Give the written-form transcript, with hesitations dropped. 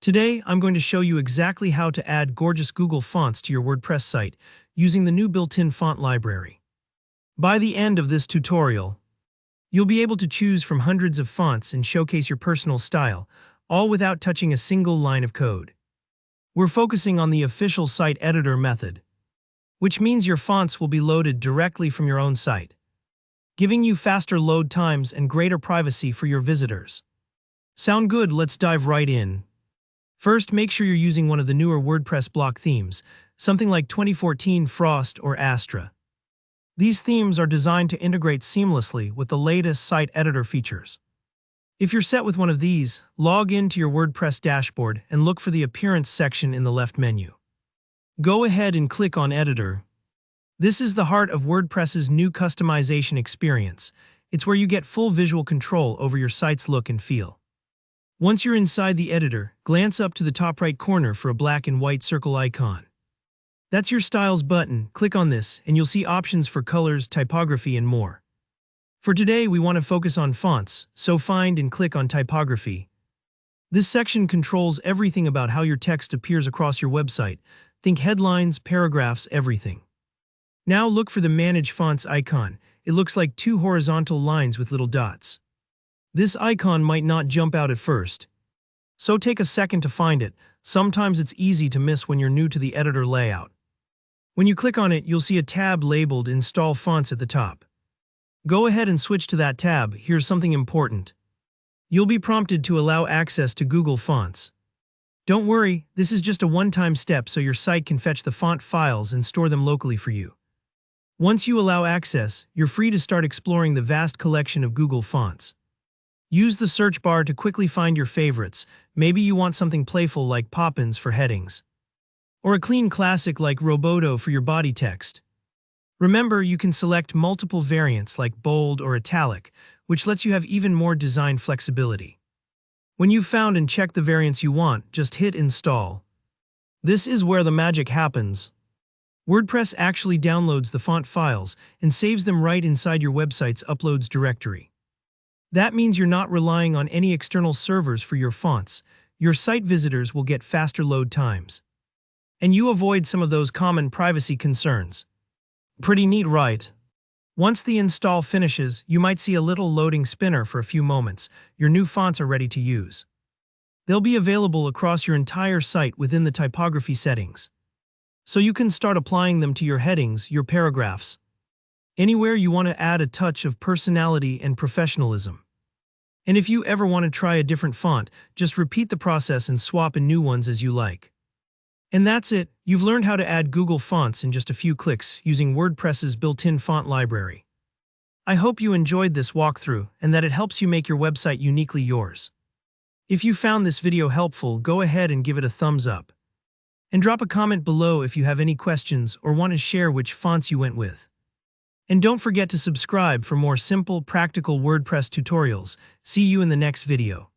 Today, I'm going to show you exactly how to add gorgeous Google fonts to your WordPress site using the new built-in font library. By the end of this tutorial, you'll be able to choose from hundreds of fonts and showcase your personal style, all without touching a single line of code. We're focusing on the official site editor method, which means your fonts will be loaded directly from your own site, giving you faster load times and greater privacy for your visitors. Sound good? Let's dive right in. First, make sure you're using one of the newer WordPress block themes, something like 2014 Frost or Astra. These themes are designed to integrate seamlessly with the latest site editor features. If you're set with one of these, log into your WordPress dashboard and look for the Appearance section in the left menu. Go ahead and click on Editor. This is the heart of WordPress's new customization experience. It's where you get full visual control over your site's look and feel. Once you're inside the editor, glance up to the top right corner for a black and white circle icon. That's your Styles button. Click on this, and you'll see options for colors, typography, and more. For today, we want to focus on fonts, so find and click on Typography. This section controls everything about how your text appears across your website. Think headlines, paragraphs, everything. Now look for the Manage Fonts icon. It looks like two horizontal lines with little dots. This icon might not jump out at first, so take a second to find it. Sometimes it's easy to miss when you're new to the editor layout. When you click on it, you'll see a tab labeled Install Fonts at the top. Go ahead and switch to that tab. Here's something important. You'll be prompted to allow access to Google Fonts. Don't worry, this is just a one-time step so your site can fetch the font files and store them locally for you. Once you allow access, you're free to start exploring the vast collection of Google Fonts. Use the search bar to quickly find your favorites. Maybe you want something playful like Poppins for headings, or a clean classic like Roboto for your body text. Remember, you can select multiple variants like bold or italic, which lets you have even more design flexibility. When you've found and checked the variants you want, just hit Install. This is where the magic happens. WordPress actually downloads the font files and saves them right inside your website's Uploads directory. That means you're not relying on any external servers for your fonts. Your site visitors will get faster load times, and you avoid some of those common privacy concerns. Pretty neat, right? Once the install finishes, you might see a little loading spinner for a few moments. Your new fonts are ready to use. They'll be available across your entire site within the typography settings, so you can start applying them to your headings, your paragraphs, anywhere you want to add a touch of personality and professionalism. And if you ever want to try a different font, just repeat the process and swap in new ones as you like. And that's it. You've learned how to add Google Fonts in just a few clicks using WordPress's built-in font library. I hope you enjoyed this walkthrough and that it helps you make your website uniquely yours. If you found this video helpful, go ahead and give it a thumbs up. And drop a comment below if you have any questions or want to share which fonts you went with. And don't forget to subscribe for more simple, practical WordPress tutorials. See you in the next video.